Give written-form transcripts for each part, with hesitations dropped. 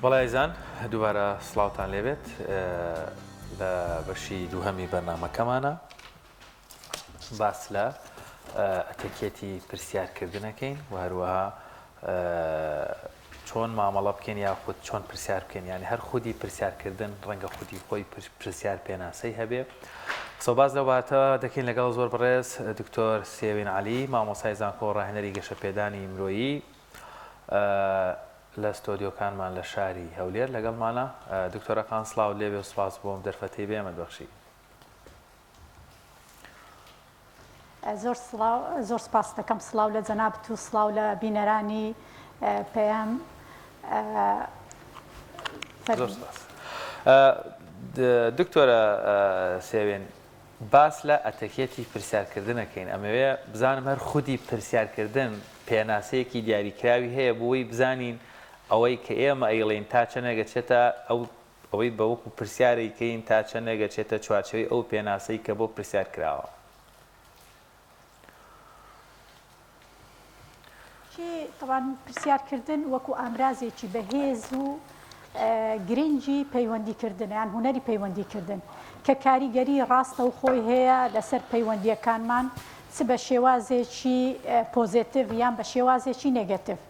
بەڵێزان دووبارە سڵاوتان لێبێت لە بەشی دووهەمی بەرنامەکەمانە باس لە ئەتەکێتی پرسیارکردنەکەین و هەروەها چۆن مامەڵە بکەین یاخود چۆن پرسیار بکەین، یعنی هەر خودی پرسیارکردن ڕەنگە خودی خۆی پرسیار پێناسەی هەبێ. سەباز لەواتە دەکەین لەگەڵ زۆر بەڕێز دکتۆر سێوین عەلی، مامۆستای زانکۆ ڕاهێنەری گەشەپێدانی مرۆیی لە ستۆدیۆکانمان لە شاری هەولێر لەگەڵمانە. دکتۆرەکان سڵاو لێبێ و سپاس بۆم دەرفەتەی بێمە بەخشی. زۆر سپاس دەکەم، سڵاو لە جەنابەت و سڵاو لە بینەرانی پێم. دکتۆرە سێوێن، باس لە ئەتەکێتی پرسیارکردنەکەین. ئەمەوێ بزانم هەر خودی پرسیارکردن پێناسەیەکی دیاریکراوی هەیە بۆی بزانین ئەوەی کە ئێمە ئەیڵێن تا چەنەگەچێتە ئەوەی بەوەکو پرسیارێکین تا چەنەگەچێتە چوارچەوەی ئەو پێناسەی کە بۆ پرسیار کراوە. طبعاً پرسیارکردن وەکو ئامرازێکی بەهێز و گرنگی پەیوەندیکردن یان هونەری پەیوەندیکردن کە کاریگەری ڕاستە و خۆی هەیە لەسەر پەیوەندیەکانمان، چ بە شێوازێکی پۆزیتیڤ یان بە شێوازێکی نێگەتیڤ.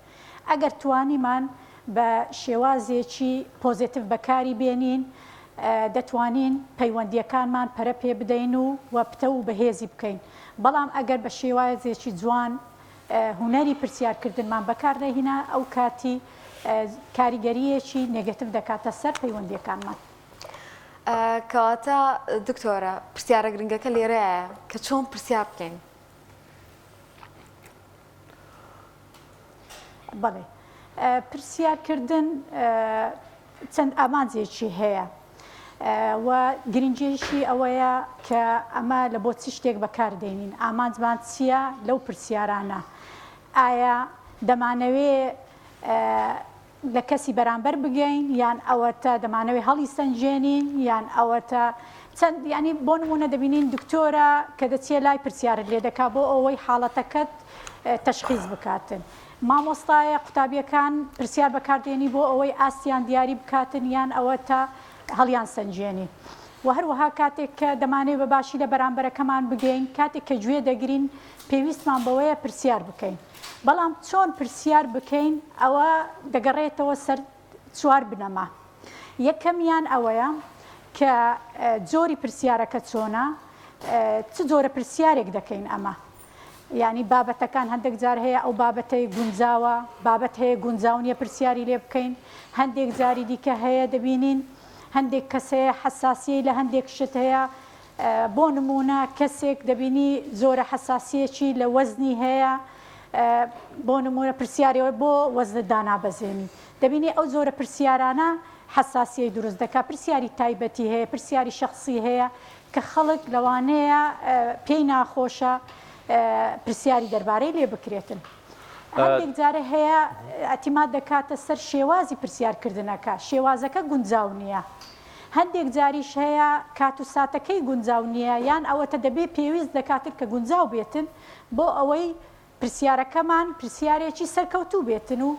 ئەگەر توانیمان بە شێوازێکی پۆزیتیڤ بەکاری بێنین، دەتوانین پەیوەندیەکانمان پەرە پێ بدەین و پتە و بەهێزی بکەین. بەڵام ئەگەر بە شێوازێکی جوان هونەری پرسیارکردنمان بەکاردەهێنا، ئەو کاتی کاریگەریەکی نێگەتیڤ دەکاتە سەر پەیوەندیەکانمان. کەواتە دکتۆرە، پرسیارە گرنگەکە لێرەیە کە چۆن پرسیار بکەین. بەڵێ، پرسیارکردن چەند ئامانجێکی هەیە و گرنگیشی ئەوەیە کە ئەمە لە بۆ چ شتێک بەکاردێنین، ئامانجمان چییە لەو پرسیارانە. ئایا دەمانەوێ لە کەسی بەرامبەر بگەین، یان ئەوەتە دەمانەوێت هەڵی سەنجێنین، یان ئەوەتە چەند، ینی بۆ نمونە دەبینین دکتۆرە کە دەچێت لای پرسیارت لێ دەکات بۆ ئەوەی حاڵەتەکەت تەشخیص بکاتن. مامۆستایە قوتابیەکان پرسیار بەکاردێنی بۆ ئەوەی ئاستیان دیاری بکاتن، یان ئەوەتە هەڵیان سەنجێنی. و هەروەها کاتێک کە دەمانێت بە باشی لە بەرامبەرەکەمان بگەین، کاتێک کە گوێ دەگرین پێویستمان بەوەیە پرسیار بکەین. بەڵام چۆن پرسیار بکەین ئەوە دەگەڕێتەوە سەر چوار بنەما. یەکەمیان ئەوەیە کە جۆری پرسیارەکە چۆنە، چ جۆرە پرسیارێک دەکەین ئەمە. ینی بابەتەکان هەندێک جار هەیە ئەو بابەتەی گونجاوە، بابەت هەیە گونجاو نییە پرسیاری لێ بکەین. هەندێک جاری دیکە هەیە دەبینین هەندێک کەسەیە حساسیەی لە هەندێک شت هەیە. بۆ نمونە کەسێک دەبینی زۆرە حساسیەکی لە وەزنی هەیە، بۆ نمونە پرسیارەوە بۆ وەزنت دانابەزێنی، دەبینی ئەو زۆرە پرسیارانە حساسیەی دروست دەکات. پرسیاری تایبەتی هەیە، پرسیاری شخصی هەیە کە خەڵک لەوانەیە پێی ناخۆشە پرسیاری دەربارەی لێ بکرێتن. هەندێک جارە هەیە ئەتیماد دەکاتە سەر شێوازی پرسیارکردنەکە، شێوازەکە گونجاو نییە. هەندێک جاریش هەیە کات و ساتەکەی گونجاو نییە، یان ئەوەتە دەبێ پێویست دەکاتن کە گونجاو بێتن بۆ ئەوەی پرسیارەکەمان پرسیارێکی سەرکەوتوو بێتن و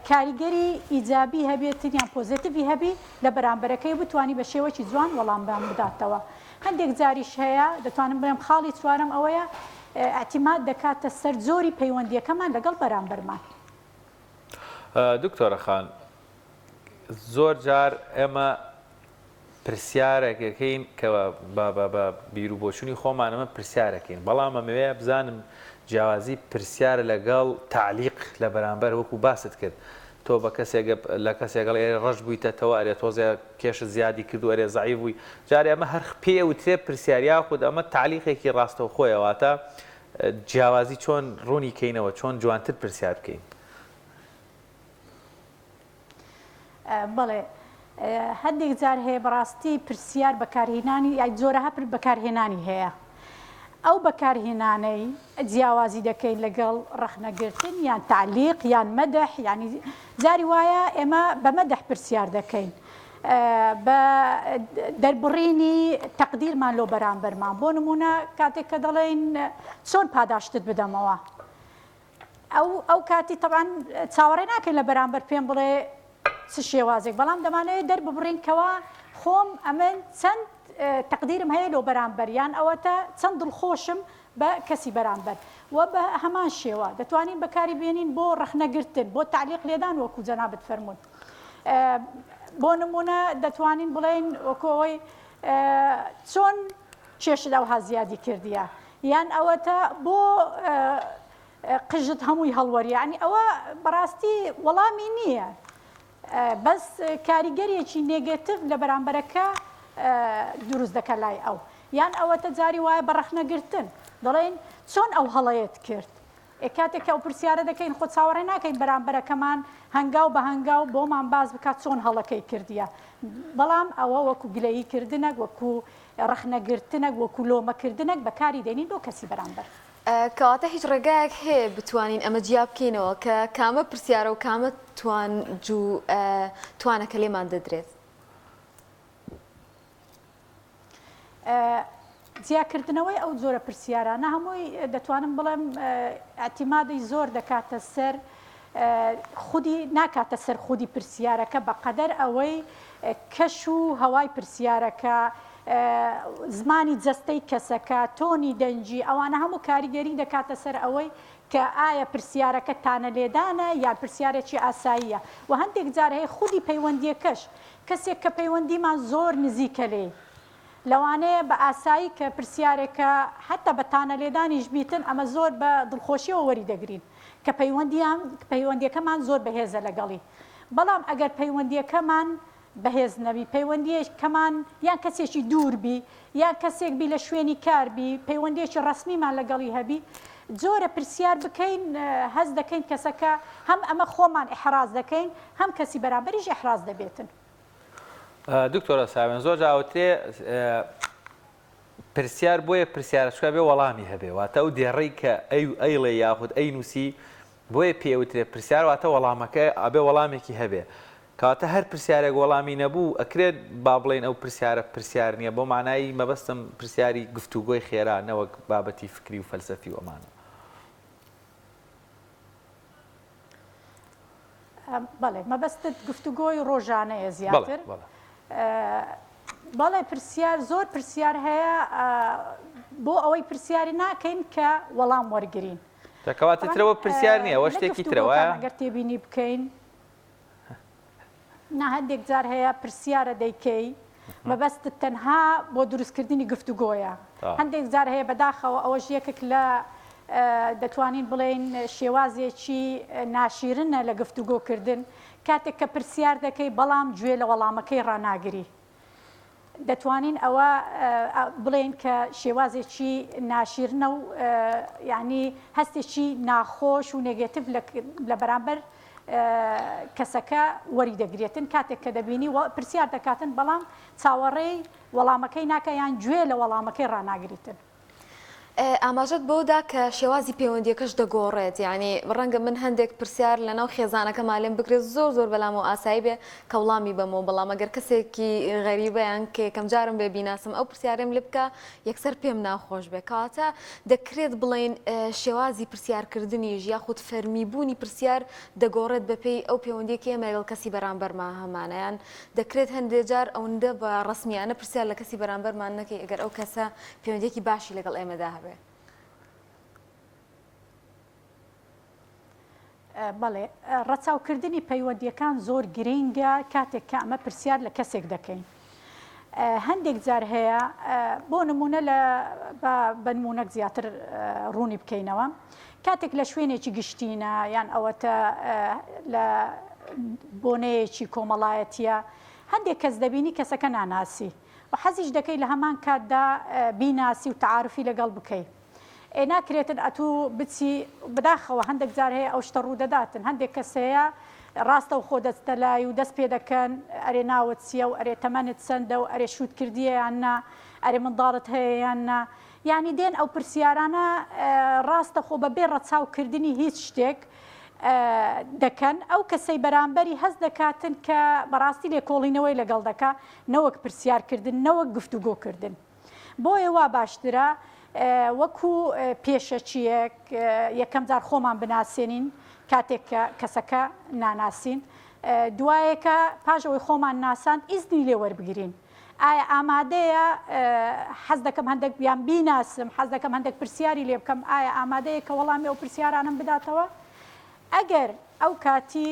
کاریگەری ئیجابی هەبێتن یان پۆزیتیڤی هەبی لە بەرامبەرەکەی بتوانی بە شێوەی جوان وەڵام بداتەوە. هەندێک جاریش هەیە دەتوانم بڵێم خاڵی چوارم ئەوەیە ئەتیماد دەکاتە سەر زۆری پەیوەندیەکەمان لەگەڵ بەرامبەرمان. دکتۆرە خان، زۆر جار ئێمە پرسیارێکەکەین کە بە بیر و بۆچوونی خۆمانەمە پرسیارەکەین، بەڵام ئەمەوەیە بزانم جیاوازی پرسیار لەگەڵ تعلیق لە بەرامبەر وەکو باست کرد. تۆ بە کەسێک لە کەسێکگەڵ ئێرە ڕەش بوویتەوە، ئەرێ تۆزێ کێشە زیادی کردو، ئەرێ زەعیف بووی، جارێ ئەمە هەر پێ وترێ پرسیاریا خود ئەمە تعلیقێکی ڕاستەو خۆیەواتە جیاوازی چۆن ڕوونی کەینەوە، چۆن جوانتر پرسیار بکەین. بەڵێ، هەندێک جار هەیە بەڕاستی پرسیار بەکارهێنانی یای جۆرەها بەکارهێنانی هەیە. ئەو بەکارهێنانەی جیاوازی دەکەین لەگەڵ ڕەخنەگرتن یان تعلیق یان مەدەح، ینی جاری وایە ئێمە بە مەدەح پرسیار دەکەین، بە دەربڕینی تەقدیرمان لۆ بەرامبەرمان. بۆ نمونە کاتێک کە دەڵێن چۆن پاداشتت بدەمەوە، ئەو کاتی تەبعاً چاوەڕێ ناکەین لە بەرامبەر پێم بڵێ چ شێوازێک بەڵام دەمانەوێت دەرببڕینکەوە خۆم ئەمن چەند تەقدیرم هەیە لۆ بەرامبەریان ئەوەتە چەند دڵخۆشم بە کەسی بەرامبەر و بە هەمان شێوە دەتوانین بەکاری بێنین بۆ ڕەخنەگرتن بۆ تعلیق لێدان وەکو جەنابەت فەرموون بۆ نمونە دەتوانین بڵێن وەکۆی چۆن کێشت ئەوها زیادی کردیە یان ئەوەتە بۆ قژت هەمووی هەڵوەریانی ئەوە بەڕاستی وەڵامی نییە بەس کاریگەریەکی نێگەتیڤ لە بەرامبەرەکە دروست دەکە لای ئەو یان ئەوەتە جاری وایە بە ڕەخنەگرتن دەڵێن چۆن ئەو هەڵەیەت کرد کاتێک ئەو پرسیارە دەکەین خۆ چاوەڕێ ناکەین بەرامبەرەکەمان هەنگاو بە هەنگاو بۆمان باز بکات چۆن هەڵەکەی کردیە بەڵام ئەوە وەکو گلەییکردنەک وەکو ڕەخنەگرتنەک وەکو لۆمەکردنەک بەکاری دێنین بۆ کەسی بەرامبەر کەواتە هیچ ڕێگایەک هەیە بتوانین ئەمە جیاب بکەینەوە کە کامە پرسیارە و کامە توانەکە لێمان دەدرێت جیاکردنەوەی ئەو جۆرە پرسیارانە هەمووی دەتوانم بڵێم ئەتیمادی زۆر دەکاتە سەر خودی ناکاتە سەر خودی پرسیارەکە بەقەدەر ئەوەی کەش و هەوای پرسیارەکە زمانی جەستەی کەسەکە تۆنی دەنجی ئەوانە هەموو کاریگەری دەکاتە سەر ئەوەی کە ئایا پرسیارەکە تانە لێدانە یا پرسیارێکی ئاساییە و هەندێک جار هەیە خودی پەیوەندیەکەش کەسێک کە پەیوەندیمان زۆر نزیکە لێ لەوانەیە بە ئاسایی کە پرسیارێکە حتا بە تانە لێدانیش بیتن ئەمە زۆر بە دڵخۆشیەوە وەری دەگرین کە پەیوەندیەکەمان زۆر بەهێزە لەگەڵی بەڵام ئەگەر پەیوەندیەکەمان بەهێز نەبی پەیوەندیەکەمان یان کەسێکی دووربی یان کەسێک بی لە شوێنی کاربی پەیوەندیەکی ڕسمیمان لەگەڵی هەبی جۆرە پرسیار بکەین هەز دەکەین کەسەکە هەم ئەمە خۆمان ئەحراز دەکەین هەم کەسی بەرامبەریش ئەحراز دەبێتن دکتۆرە ساوێن زۆر جاوتێ پرسیار بۆیە پرسیارەکە بێ وەڵامی هەبێ واتە ئەو دێڕێی کە ئەیڵێ یاخود ئەی نووسی بۆیە پێوترێ پرسیار واتە وەڵامەکە ئەبێ وەڵامێکی هەبێ کاتە هەر پرسیارێک وەڵامی نەبوو ئەکرێت با بڵێن ئەو پرسیارە پرسیار نییە بۆ مانایی مەبەستم پرسیاری گفتوگۆی خێرا نەوەک بابەتی فکری و فەلسەفی وەمانە بەڵێ مەبەستت گفتوگۆی ڕۆژانەیە زیاتر بەڵێ پرسیار زۆر پرسیار هەیە بۆ ئەوەی پرسیاری ناکەین کە وەڵام وەرگین دەکەواتە ترەوە پرسیار نییە ئەوە شتێکی ترەوە ئەگەر تێبینی بکەین نا هەندێک جار هەیە پرسیارە دەیکەی مەبەستت تەنها بۆ دروستکردنی گفتوگۆیە هەندێک جار هەیە بەداخەوە ئەوەش یەکێک لە دەتوانین بڵێن شێوازێکی ناشیرنە لە گفتوگۆکردن کاتێک کە پرسیار دەکەی بەڵام گوێ لە وەڵامەکەی ڕناگری دەتوانین ئەوە بڵێن کە شێوازێکی ناشیرنە و یعنی هەستێکی ناخۆش و نێگەتیڤ لە بەرامبەر کەسەکە وەری دەگرێتن کاتێک کە دەبینی پرسیار دەکاتن بەڵام چاوەڕێی وەڵامەکەی ناکە یان گوێ لە وەڵامەکەی ڕناگریتن ئاماژەت بۆدا کە شێوازی پەیوەندیەکەش دەگۆڕێت یعنی ڕەنگە من هەندێک پرسیار لەناو خێزانەکە مالێن بکرێت زۆر بەلام و ئاسایی بێ کە وڵامی بەمەوە بەڵام ئەگەر کەسێکی غەریبەیان کە یەکەم جارم بێ بیناسم ئەو پرسیارم لێ بکە یەکسەر پێم ناخۆش بێ کاتە دەکرێت بڵێن شێوازی پرسیارکردنیش یاخود فەرمیبوونی پرسیار دەگۆڕێت بەپێی ئەو پەیوەندیەکی ئێمە لەگەڵ کەسی بەرامبەرمان هەمانەیان دەکرێت هەندێک جار ئەوەندە بە ڕسمیانە پرسیار لە کەسی بەرامبەرمان نەکەی ئەگەر ئەو کەسە پەیوەندیەکی باشی لەگەڵ ئێمەدا هەبێ بەڵێ ڕەچاوکردنی پەیوەندیەکان زۆر گرنگە کاتێک کە ئەمە پرسیار لە کەسێک دەکەین هەندێک جار هەیە بۆ نمونە لە بەنمونەک زیاتر ڕوونی بکەینەوە کاتێک لە شوێنێکی گشتینە یان ئەوەتە لە بۆنەیەکی کۆمەڵایەتیە هەندێک کەس دەبینی کەسەکە ناناسی و حەزیش دەکەی لە هەمان کاتدا بیناسی و تعارفی لەگەڵ بکەیت ناکرێتن ئەتوو بچی بداخەوە هەندێک جار هەیە ئەو شتە ڕوو دەداتن هەندێک کەسەیە ڕاستە و خۆ دەستە لای و دەست پێ دەکەن ئەرێ ناوت چییە و ئەرێ تەمەنت چەندە و ئەرێ شووت کردیە یاننا ئەرێ منداڵت هەیە یاننا یانی دێن ئەو پرسیارانە ڕاستە خۆ بەبێ ڕەچاوکردنی هیچ شتێک دەکەن ئەو کەسەی بەرامبەری هەست دەکاتن کە بەڕاستی لێکۆڵینەوەی لەگەڵ دەکا نەوەک پرسیارکردن نەوەک گفتوگۆکردن بۆیە وا باشترە وەکو پێشەچیەک یەکەم جار خۆمان بناسیێنین کاتێک کە کەسەکە ناناسین دوایەکە پاژەوەی خۆمان ناسان ئیزنی لێ وەربگرین. ئایا ئامادەیە حەز دەکەم هەندێک بیان بیناسم، حەز دەکەم هەندێک پرسیاری لێ بکەم، ئایا ئامادەیە کە وەڵامی ئەو پرسیارانم بداتەوە؟ ئەگەر ئەو کاتی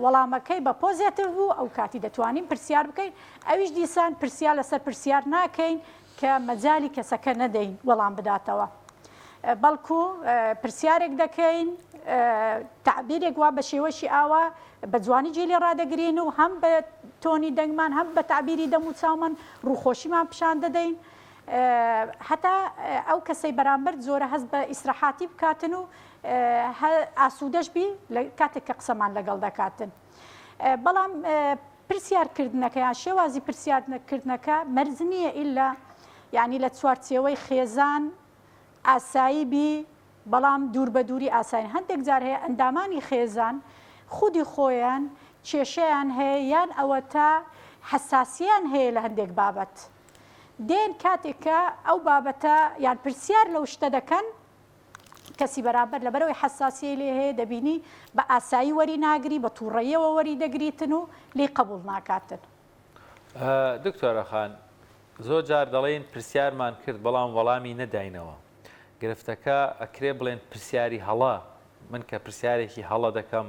وەڵامەکەی بە پۆزیتیڤ بوو ئەو کاتی دەتوانین پرسیار بکەین، ئەویش دیسان پرسیار لەسەر پرسیار ناکەین کە مەجالی کەسەکە نەدەین وەڵام بداتەوە. بەڵکو پرسیارێک دەکەین تعبیرێک وا بە شێوەشی ئاوا بە جوانی جێلی ڕدەگرین و هەم بە تۆنی دەنگمان هەم بە تعبیری دەم و چاومان ڕووخۆشیمان پیشان دەدەین هەتا ئەو کەسەی بەرامبەر زۆرە هەست بە ئیسراحاتی بکاتن و ئاسوودەش بی کاتێک کە قسەمان لەگەڵ دەکاتن. بەڵام پرسیارکردنەکە یان شێوازی پرسیارکردنەکە مەرج نییە ئیلا یعنی لە چوارچێوەی خێزان ئاسایی بی بەڵام دوور بە دووری ئاسایی. هەندێک جار هەیە ئەندامانی خێزان خودی خۆیان کێشەیان هەیە یان ئەوە تا حساسیان هەیە لە هەندێک بابەت دێن کاتێککە ئەو بابەتە یان پرسیار لەو شتە دەکەن کەسی بەرامبەر لەبەرەوەی حساسی لێ هەیە دەبینی بە ئاسایی وەری ناگری بە تووڕێیەوە وەری دەگریتن و لێ قبول ناکاتن. دکتۆرە خان زۆر جار دەڵێن پرسیارمان کرد بەڵام وەڵامی نەداینەوە. گرفتەکە ئەکرێ بڵێن پرسیاری هەڵا من کە پرسیارێکی هەڵە دەکەم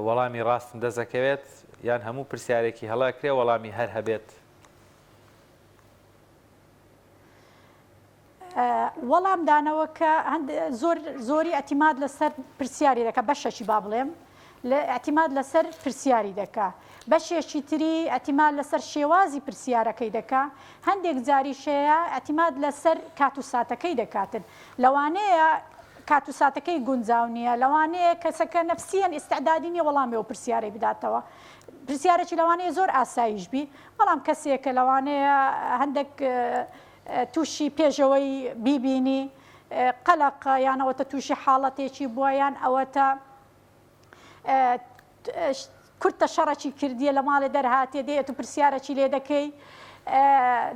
وەڵامی ڕاستم دەزەکەوێت یان هەموو پرسیارێکی هەڵا کرێ وەڵامی هەر هەبێت. وەڵام دانەوە کە زۆری ئەتیماد لەسەر پرسیاری دەکە بەشەشی با بڵێم لە ئەتیماد لەسەر پرسیاری دەکا بەشێکی تری ئەتیماد لەسەر شێوازی پرسیارەکەی دەکا هەندێک جاریشەیە ئەتیماد لەسەر کات و ساتەکەی دەکاتن لەوانەیە کات و ساتەکەی گونجاو نییە لەوانەیە کەسەکە نەفسیان ئیستعدادی نیە وەڵامی ئەو پرسیارەی بداتەوە پرسیارێکی لەوانەیە زۆر ئاسایش بی بەڵام کەسێکە لەوانەیە هەندێک تووشی پێشەوەی بیبینی قەلەقە یانەوەتە تووشی حاڵەتێکی بووە یان ئەوەتە کورتە شەڕەکی کردیە لە ماڵێ دەرهاتێ دێت و پرسیارەکی لێ دەکەی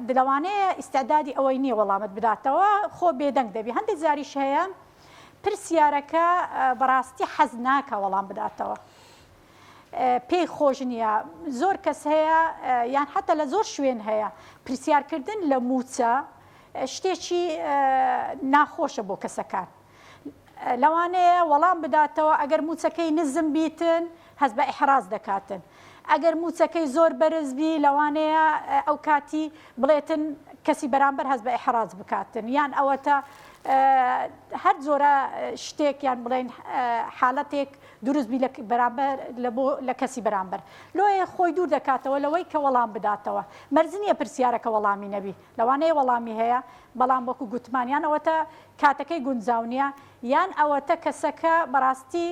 دلەوانەیە ئیستعدادی ئەوەی نییە وەڵامت بداتەوە خۆ بێدەنگ دەبی هەندێک جاریش هەیە پرسیارەکە بەڕاستی حەز ناکە وەڵام بداتەوە پێی خۆش نییە زۆر کەس هەیە یان حتا لە زۆر شوێن هەیە پرسیارکردن لە موچە شتێکی ناخۆشە بۆ کەسەکان لەوانەیە وەڵام بداتەوە ئەگەر موچەکەی نزم بیتن هەست بە ئیحراز دەکاتن ئەگەر موچەکەی زۆر بەرزبی لەوانەیە ئەو کاتی بڵێتن کەسی بەرامبەر هەست بە ئیحراز بکاتن یان ئەوەتە هەر جۆرە شتێک یان بڵێن حاڵەتێک دروستبی بەرامبەر لە کەسی بەرامبەر لۆیە خۆی دوور دەکاتەوە لەوەی کە وەڵام بداتەوە مەرجنیە پرسیارەکە وەڵامی نەبی لەوانەیە وەڵامی هەیە بەڵام وەکو گوتمانیان ئەوەتە کاتەکەی گونجاونیە یان ئەوەتە کەسەکە بەڕاستی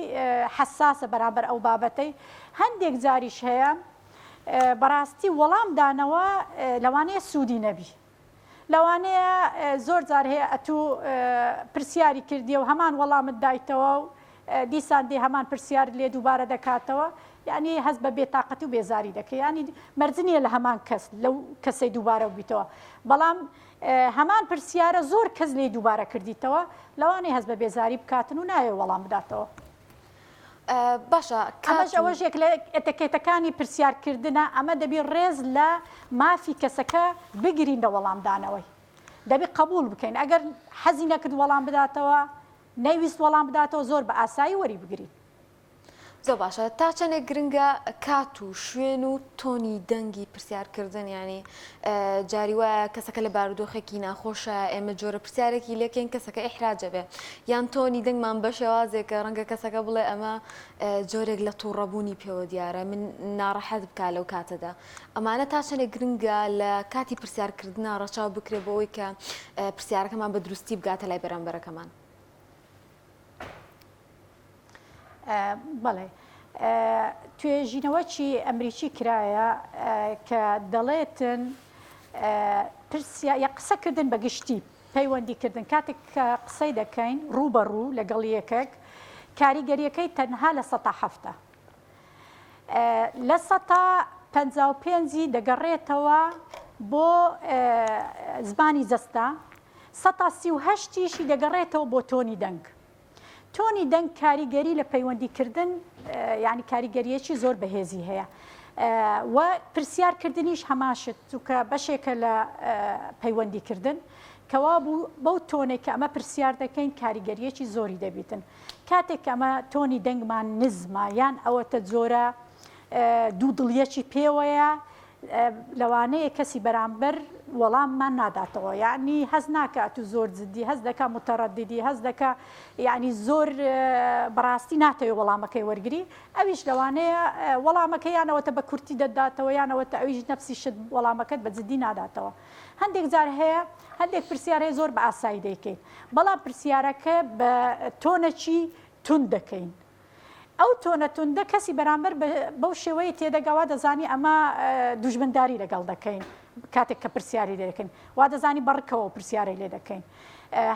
حساسە بەرامبەر ئەو بابەتەی هەندێک جاریش هەیە بەڕاستی وەڵام دانەوە لەوانەیە سوودی نەبی لەوانەیە زۆر جار هەیە ئەتوو پرسیاری کردی و هەمان وەڵامت دایتەوە و دیسان دێ هەمان پرسیار لێ دووبارە دەکاتەوە یعنی هەز بە بێتاقەتی و بێزاری دەکەی ینی مەرجنیە لە هەمان کەس لەو کەسەی دووبارە بیتەوە بەڵام هەمان پرسیارە زۆر کەس لێ دووبارە کردیتەوە لەوانەیە هەز بە بێزاری بکاتن و نایە وەڵام بداتەوە باشە ئەمەش ئەوەژێک لە ئەتەکێتەکانی پرسیارکردنە ئەمە دەبی ڕێز لە مافی کەسەکە بگرین لە وەڵامدانەوەی دەبی قبول بکەین ئەگەر حەزی نەکرد وەڵام بداتەوە نەیویست وەڵام بداتەوە زۆر بە ئاسایی وەری بگرین زۆر باشە تا چەندێک گرنگە کات و شوێن و تۆنی دەنگی پرسیارکردن ینی جاری وایە کەسەکە لە بارودۆخێکی ناخۆشە ئێمە جۆرە پرسیارێکی لێکەین کەسەکە ئیحراجە بێ یان تۆنی دەنگمان بە شێوازێکە ڕەنگە کەسەکە بڵێ ئەمە جۆرێک لە تووڕەبوونی پێوە دیارە من ناڕەحەت بکا لەو کاتەدا ئەمانە تا چەندێک گرنگە لە کاتی پرسیارکردنە ڕەچاو بکرێ بۆ ئەوەی کە پرسیارەکەمان بە دروستی بگاتە لای بەرامبەرەکەمان بەڵێ توێژینەوەکی ئەمریکی کرایە کە دەڵێتن قسەکردن بە گشتی پەیوەندیکردن کاتێک کە قسەی دەکەین ڕوبەڕوو لەگەڵ یەکێک کاریگەریەکەی تەنها لە ١٧ لە ١٥ دەگەڕێتەوە بۆ زمانی جەستا ١38 دەگەڕێتەوە بۆ تۆنی دەنگ تۆنی دەنگ کاریگەری لە پەیوەندیکردن یعنی کاریگەریەکی زۆر بەهێزی هەیە و پرسیارکردنیش هەماشت چونکە بەشێکە لە پەیوەندیکردن کەوا بوو بەو تۆنێک کە ئەمە پرسیار دەکەین کاریگەریەکی زۆری دەبیتن کاتێک ئەمە تۆنی دەنگمان نزمە یان ئەوەتە جۆرە دوو دڵیەکی پێوەیە لەوانەیە کەسی بەرامبەر وەڵاممان ناداتەوە یعنی هەز ناکات و زۆر جددی هەز دەکا متەڕەددی هەز دەکا یعنی زۆر بەڕاستی ناتەوێت وەڵامەکەی وەرگری ئەویش لەوانەیە وەڵامەکە یانەوەتە بە کورتی دەداتەوە یانەوەتە ئەویش نەفسیشت وەڵامەکەت بە جددی ناداتەوە هەندێک جار هەیە هەندێک پرسیار هەیە زۆر بە ئاسایی دەیکەین بەڵام پرسیارەکە بە تۆنەکی تون دەکەین ئەو تۆنە توندە کەسی بەرامبەر بەو شێوەیە تێدەگەوا دەزانی ئەمە دوژمنداری لەگەڵ دەکەین کاتێک کە پرسیاری لێ دەکەین وا دەزانی بەڕکەوە پرسیاری لێ دەکەین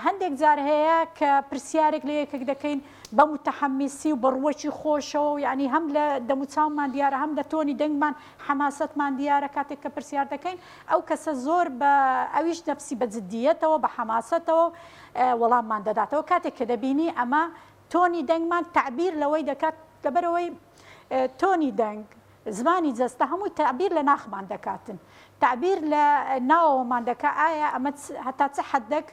هەندێک جار هەیە کە پرسیارێک لە یەکێک دەکەین بە متەحەمیسی و بەڕوەکی خۆشەوە و یعنی هەم لە دەموچاومان دیارە هەم لە تۆنی دەنگمان حەماسەتمان دیارە کاتێک کە پرسیار دەکەین ئەو کەسە زۆر بە ئەویش نەفسی بە جددیەتەوە بە حەماسەتەوە وەڵاممان دەداتەوە کاتێک کە دەبینی ئەمە تۆنی دەنگمان تعبیر لەوەی دەکات لەبەرەوەی تۆنی دەنگ زمانی جەستە هەمووی تعبیر لە ناخمان دەکاتن تعبیر لە ناوەمان دەکا ئایا ئەمە هەتا چه حەدەک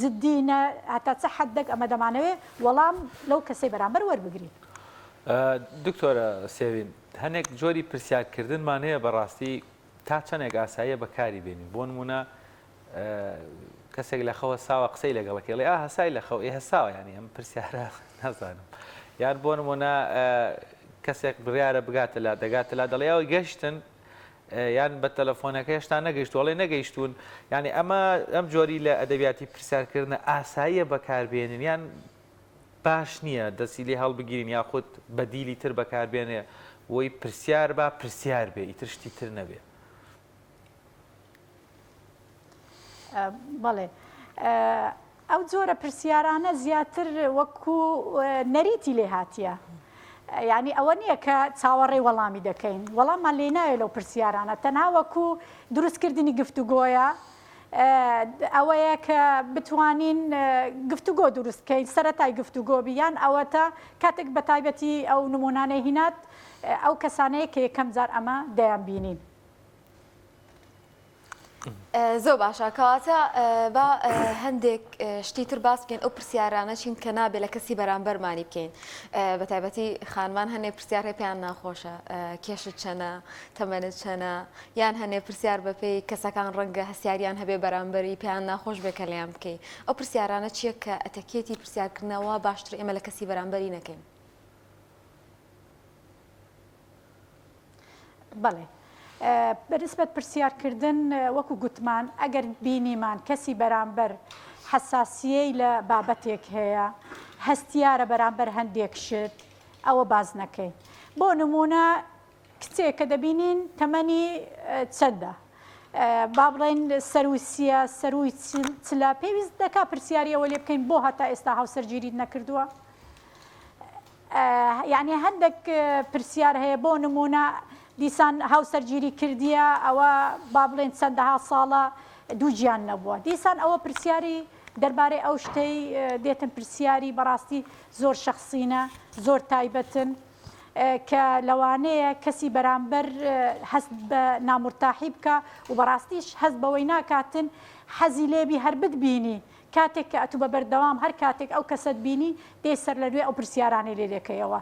جددینە هەتا چه حەدەک ئەمە دەمانەوێت وەڵام لەو کەسەی بەرامبەر وەربگرین دکتۆرە سێوین هەنێک جۆری پرسیارکردنمان هەیە بەڕاستی تا چەندێک ئاساییە بەکاری بێنین بۆ نمونە کەسێک لە خەوە ساوە قسەی لەگەڵەکەڵێ هەسای لە خەو هەساوە ینی ئەم پرسیارە نازانم یان بۆ نمونە کەسێک بڕیارە بگاتە لا دەگاتە لا دەڵێەوە گەشتن یان بە تەلەفۆنەکە هێشتا نەگەیشت وڵێ نەگەیشتون ینی ئەم جۆری لە ئەدەبیاتی پرسیارکردنە ئاساییە بەکاربێنن یان باش نییە دەستی لێ هەڵبگیرین یاخود بەدیلی تر بەکاربێنێ وەی پرسیار با پرسیار بێ ئیتر شتی تر نەبێ بەڵێ ئەو جۆرە پرسیارانە زیاتر وەکو نەریتی لێ هاتیە یعنی ئەوە نییە کە چاوەڕێی وەڵامی دەکەین وەڵاممان لێ ناوێت لەو پرسیارانە تەنها وەکو دروستکردنی گفتوگۆیە ئەوەیە کە بتوانین گفتوگۆ دروستکەین سەرەتای گفتوگۆ بیان ئەوەتە کاتێک بە تایبەتی ئەو نمونانەی هینات ئەو کەسانەیە کە یەکەم جار ئەمە دەیان بینین زۆر باشە کەواتە با هەندێک شتی تر باس بکەین ئەو پرسیارانە چین کە نابێت لە کەسی بەرامبەرمانی بکەین بە تایبەتی خانمان هەنێ پرسیار پێیان ناخۆشە کێشت چەنە تەمەنت چەنە یان هەنێ پرسیار بەپێی کەسەکان ڕەنگە هەسیاریان هەبێ بەرامبەری پێیان ناخۆش بێ کە لەیان بکەین ئەو پرسیارانە چییە کە ئەتەکێتی پرسیارکردنەوە باشتر ئێمە لە کەسی بەرامبەری نەکەین بەڵێ بەنسبەت پرسیارکردن وەکو گوتمان ئەگەر بینیمان کەسی بەرامبەر حساسیەی لە بابەتێک هەیە هەستیارە بەرامبەر هەندێک شت ئەوە باز نەکەین بۆ نمونە کچێک کە دەبینین تەمەنی چەندە با بڵێن سەروسیە سەروی چلا پێویست دەکا پرسیاریەوە لێ بکەین بۆ هەتا ئێستا هاوسەرگیریت نەکردووە یعنی هەندێک پرسیار هەیە بۆ نمونە دیسان هاوسەرگیری کردیە ئەوە با بڵێن چەندەها ساڵە دوو گیان نەبووە دیسان ئەوە پرسیاری دەربارەی ئەو شتەی دێتن پرسیاری بەڕاستی زۆر شەخسینە زۆر تایبەتن کە لەوانەیە کەسی بەرامبەر هەست بە نامورتاحی بکە و بەڕاستیش هەست بەوەی ناکاتن حەزی لێبی هەر بتبینی کاتێک کە ئەتوو بە بەردەوام هەر کاتێک ئەو کەسەت بینی دێ سەر لە دوێ ئەو پرسیارانی لێ دەکەیەوە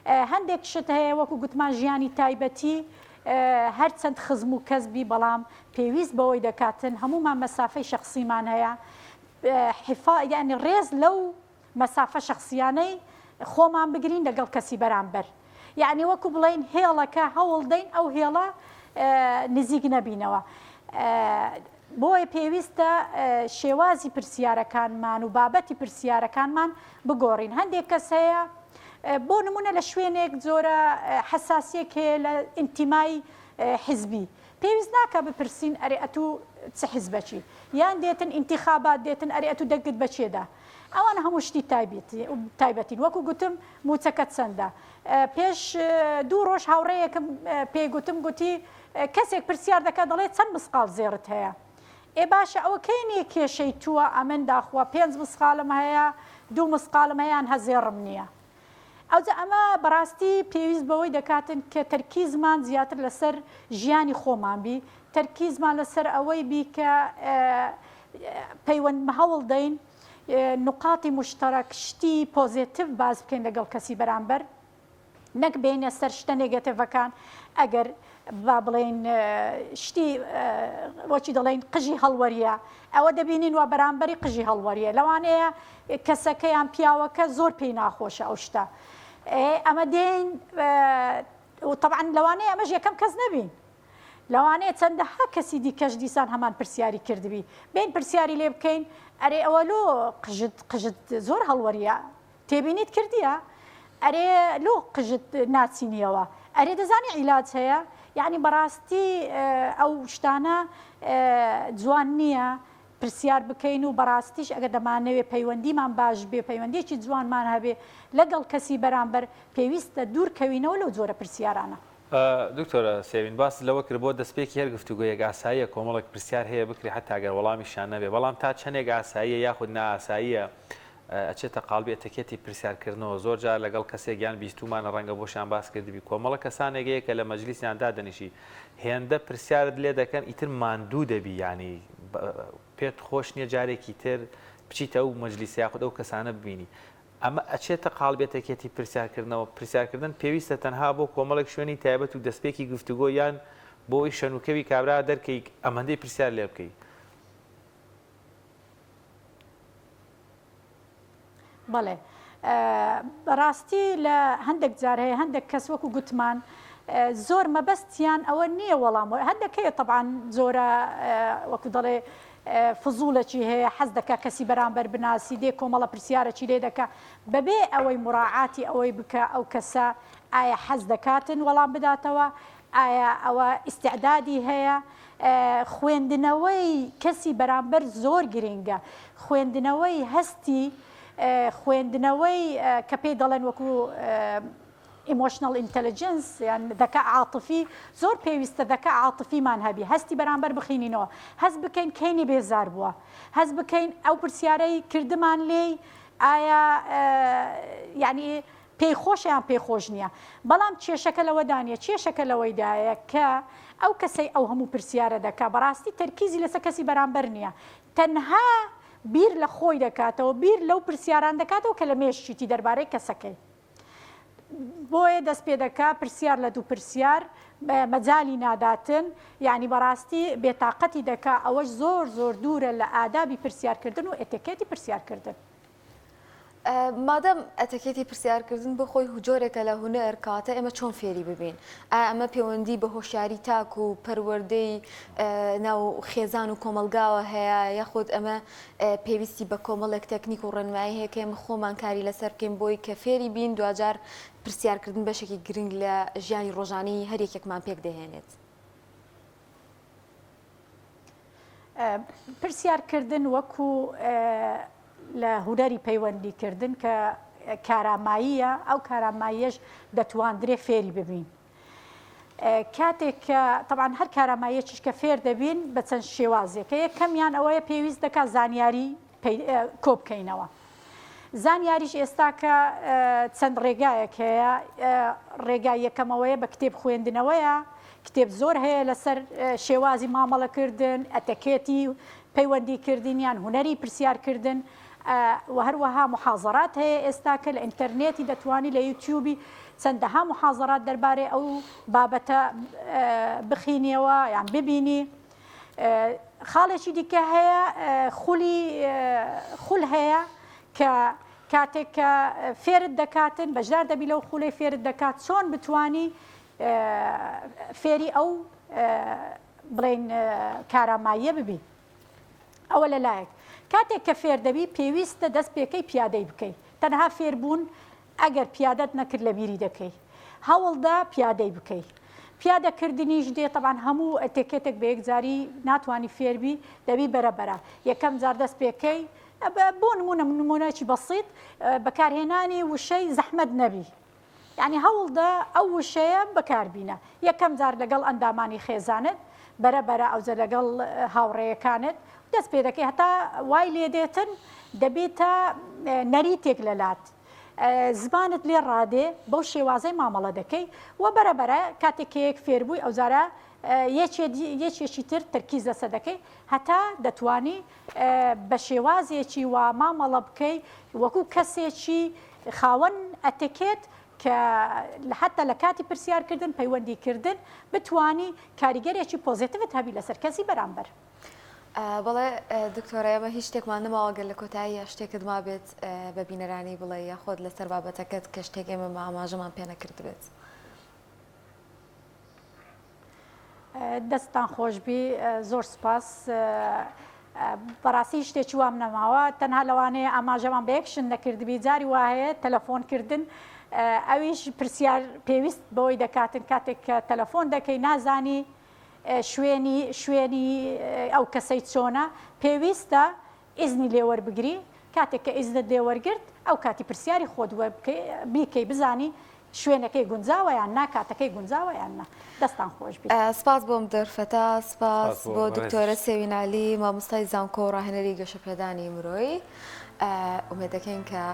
هەندێک شت هەیە وەکو گوتمان ژیانی تایبەتی هەر چەند خزم و کەسبی بەڵام پێویست بەوەی دەکاتن هەمومان مەسافەی شخصیمان هەیە یعنی ڕێز لەو مەسافە شخصیانەی خۆمان بگرین لەگەڵ کەسی بەرامبەر یعنی وەکو بڵێن هێڵەکە هەوڵ دەین ئەو هێڵە نزیک نەبینەوە بۆیە پێویستە شێوازی پرسیارەکانمان و بابەتی پرسیارەکانمان بگۆڕین هەندێک کەس هەیە بۆ نمونە لە شوێنێک جۆرە حساسیەک هەیە لە ئینتیمای حیزبی پێویست ناکە بپرسین ئەرێ ئەتوو چ حیزبەچی یان دێتن ئینتیخابات دێتن ئەرێ ئەتوو دەگت بەچێدا ئەوانە هەموو شتی تایبەتین وەکو گوتم موچەکەت چەندە پێش دوو ڕۆژ هاوڕێیەکم پێی گوتم گوتی کەسێک پرسیار دەکات دەڵێت چەند مسقال زێرت هەیە ئێ باشە ئەوە کەینێ کێشەی تووە ئەمن داخوا 5 مسقالم هەیە 2 مسقالم هەیەیان هەزێڕم نییە. ئەوجا ئەمە بەڕاستی پێویست بەوەی دەکاتن کە تەرکیزمان زیاتر لەسەر ژیانی خۆمان بی، تەرکیزمان لەسەر ئەوەی بی کە پەیوەند هەوڵ دەین نقاتی مشتەرەک شتی پۆزیتیڤ باز بکەین لەگەڵ کەسی بەرامبەر، نەک بینە سەر شتە نێگەتیڤەکان. ئەگەر با بڵێن شتی وەچی دەڵێن قژی هەڵوەریە، ئەوە دەبینین وە بەرامبەری قژی هەڵوەریە، لەوانەیە کەسەکەیان پیاوەکە زۆر پێی ناخۆشە ئەو شتە. ئەمە دێن طبعاً لەوانەیە ئەمەش یەکەم کەس نەبین، لەوانەیە چەندەها کەسی دیکەش دیسان هەمان پرسیاری کردبی، بین پرسیاری لێ بکەین ئەرێ ئەوە لۆ قژت زۆر هەڵوەریە تێبینیت کردیە، ئەرێ لۆ قژت ناچینیەوە، ئەرێ دەزانی عیلاج هەیە. یعنی بەڕاستی ئەو شتانە جوان نییە پرسیار بکەین و بەڕاستیش ئەگە دەمانەوێت پەیوەندیمان باش بێ، پەیوەندێکی جوانمان هەبێ لەگەڵ کەسی بەرامبەر، پێویستە دوورکەوینەوە لەو جۆرە پرسیارانە. دکتۆرە سێوین باس لەوە کرد بۆ دەستپێکی هەر گفتوگویەک ئاساییە کۆمەڵێک پرسیار هەیە بکری حتا ئەگەر وەڵامیشان نەبێ، بەڵام تا چەندێک ئاساییە یاخود نائاساییە ئەچێتە قاڵبی ئەتەکێتی پرسیارکردنەوە. زۆر جار لەگەڵ کەسێک یان بیستومانە ڕەنگە بۆشان باس کردبی، کۆمەڵە کەسانێکەیە کە لە مەجلیسیان دادەنیشی هێندە پرسیارت لێ دەکەن ئیتر ماندوو دەبی، ینی پێت خۆش نییە جارێکی تر بچیتە ئەو مەجلیس یاخود ئەو کەسانە ببینی. ئەمە ئەچێتە قاڵبێتەکێتی پرسیارکردنەوە. پرسیارکردن پێویستە تەنها بۆ کۆمەڵێک شوێنی تایبەت و دەستپێکی گفتوگۆ یان بۆی شەنوکەوی کابرا دەرکەی ئەمەندەی پرسیار لێ بکەیت. بەڵێ بەڕاستی لە هەندێک جار هەیە هەندێک کەس وەکو گوتمان زۆر مەبەستیان ئەوە نییە وەڵام هەندێکەیە طبعاً زۆرە وەکو دەڵێ فزوڵەکی هەیە حەز دەکا کەسی بەرامبەر بناسی دێ کۆمەڵە پرسیارەکی لێ دەکا بەبێ ئەوەی مراعاتی ئەوەی بکە ئەو کەسە ئایا حەز دەکاتن وەڵام بداتەوە، ئایا ئەوە ئیستعدادی هەیە. خوێندنەوەی کەسی بەرامبەر زۆر گرنگە، خوێندنەوەی هەستی خوێندنەوەی کە پێی دەڵێن وەکو ئیمۆشنەڵ ئینتەلیجەنس یان دەکا عاتفی زۆر پێویستە دەکا عاتفیمان هەبی، هەستی بەرامبەر بخینینەوە، هەست بکەین کەینی بێزار بووە، هەست بکەین ئەو پرسیارەی کردمان لێ ئایا یعنی پێی خۆش یان پێی خۆش نییە. بەڵام کێشەکە لەوەدانە، کێشەکە لەوەیدایە کە ئەو کەسەی ئەو هەموو پرسیارە دەکا بەڕاستی تەرکیزی لەسەر کەسی بەرامبەر نییە، تەنها بیر لە خۆی دەکاتەوە، بیر لەو پرسیاران دەکاتەوە کە لە مێشتی دەربارەی کەسەکەی. بۆیە دەست پێ دەکا پرسیار لە دوو پرسیار مەجالی ناداتن، یعنی بەڕاستی بێتاقەتی دەکا. ئەوەش زۆر زۆر دوورە لە ئادابی پرسیارکردن و ئێتیکێتی پرسیارکردن. مادەم ئەتەکێتی پرسیارکردن بۆ خۆی جۆرێکە لە هونەر کاتە ئێمە چۆن فێری ببین؟ ئەمە پەیوەندی بە هۆشیاری تاک و پەروەردەی ناو خێزان و کۆمەلگاوە هەیە، یاخود ئەمە پێویستی بە کۆمەڵێک تەکنیک و ڕێنمایی هەیە کە ئێمە خۆمان کاری لەسەر بکەین بۆی کە فێری بین دوجار پرسیارکردن بەشێکی گرنگ لە ژیانی ڕۆژانەی هەر یەکێکمان پێک دەهێنێت. پرسیارکردن وەکو لە هوەری پەیوەندیکردن کە کاراماییە، ئەو کاراماییەش دەتواندرێ فێری ببین. کاتێک کە طبعاً هەر کاراماییەکیش کە فێر دەبین بە چەند شێوازێک، یەکەمیان ئەوەیە پێویست دەکات زانیاری کۆ بکەینەوە. زانیاریش ئێستا کە چەند ڕێگایەک هەیە، ڕێگای یەکەمەوەیە بە کتێب خوێندنەوەیە، کتێب زۆر هەیە لەسەر شێوازی مامەڵەکردن، ئەتەکێتی پەیوەندیکردنیان، هوەری پرسیارکردن و هەروەها محازەرات هەیە ئێستا کە لە ئینتەرنێتی دەتوانی لە یوتیوبی چەندەها محازەرات دەربارەی ئەو بابەتە بخینیەوە یان ببینی. خاڵێکی دیکە هەیە خول هەیە کە کاتێک کە فێرت دەکاتن بەشدار دەبی لەو خولەی فێرت دەکات چۆن بتوانی فێری ئەو بڵێن کاراماییە ببی. ئەوە لەلایەک کاتێک کە فێر دەبی پێویستە دەست پێکەی پیادەی بکەیت. تەنها فێربوون ئەگەر پیادەت نەکرد لە بیری دەکەی، هەوڵدا پیادەی بکەیت. پیادەکردنیش دێ طبعاً هەموو ئەتێکێتێک بە یەکجاری ناتوانانی فێربی، دەبی بەرەبەرە یەکەم جار دەست پێکەی بۆ نمونەکی بەسیط بەکارهێنانی وشەی زەحمەت نەبی، یعنی هەوڵدا ئەو وشەیە بەکاربینە یەکەم جار لەگەڵ ئەندامانی خێزانت بەرەبەرە ئەوزە لەگەڵ هاوڕێیەکانت دەست پێ دەکەی هەتا وای لێ دێتن دەبێتە نەریتێک لەلات زبانت لێ ڕادێ بەو شێوازەی مامەڵە دەکەی و بەرەبەرە کاتێکەیەک فێربووی ئەو زارە یەکێکی تر ترکیز لەسەر دەکەی هەتا دەتوانی بە شێوازێکی وا مامەڵە بکەی وەکو کەسێکی خاوەن ئەتەکێت کە حتا لە کاتی پرسیارکردن پەیوەندیکردن بتانی کاریگەرێکی پۆزیتیڤت هەبی لەسەر کەسی بەرامبەر. بەڵێ دکتۆرە ئێمە هیچ شتێکمان نەماوەگەر لە کۆتایی شتێکت ما بێت بە بینەرانی بڵێ یاخۆت لەسەر بابەتەکەت کە شتێک ئێمە ئاماژەمان پێ نەکرد بێت. دەستان خۆشببی زۆر سپاس بەڕاستی شتێکی وام نەماوە تەنها لەوانەیە ئاماژەمان بە یەکشن نەکردبی جاری وایە تەلەفۆنکردن ئەویش پرسیار پێویست بەوەی دەکاتن کاتێک کە تەلەفۆن دەکەی نازانی شوێنی ئەو کەسەی چۆنە پێویستە ئیزنی لێوەربگری کاتێک کە ئیزنت لێوەرگرت ئەو کاتی پرسیاری خۆت بیکەی بزانی شوێنەکەی گونجاوەیان نا کاتەکەی گونجاوەیان نا دەستان خۆش بێت. سپاس بۆم دەرفەتا سپاس بۆ دکتۆرە سێوینالی مامۆستای زانکۆ و ڕاهێنەری گەشەپێدانی مرۆی ئومێدەکەین کە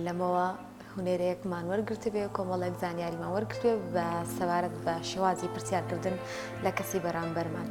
لەمەوە هونێرەیەکمان وەرگرتە بێ کۆمەڵێک زانیاریمان وەرگرتوێ بە سەبارەت بە شێوازی پرسیارکردن لە کەسی بەرامبەرمان.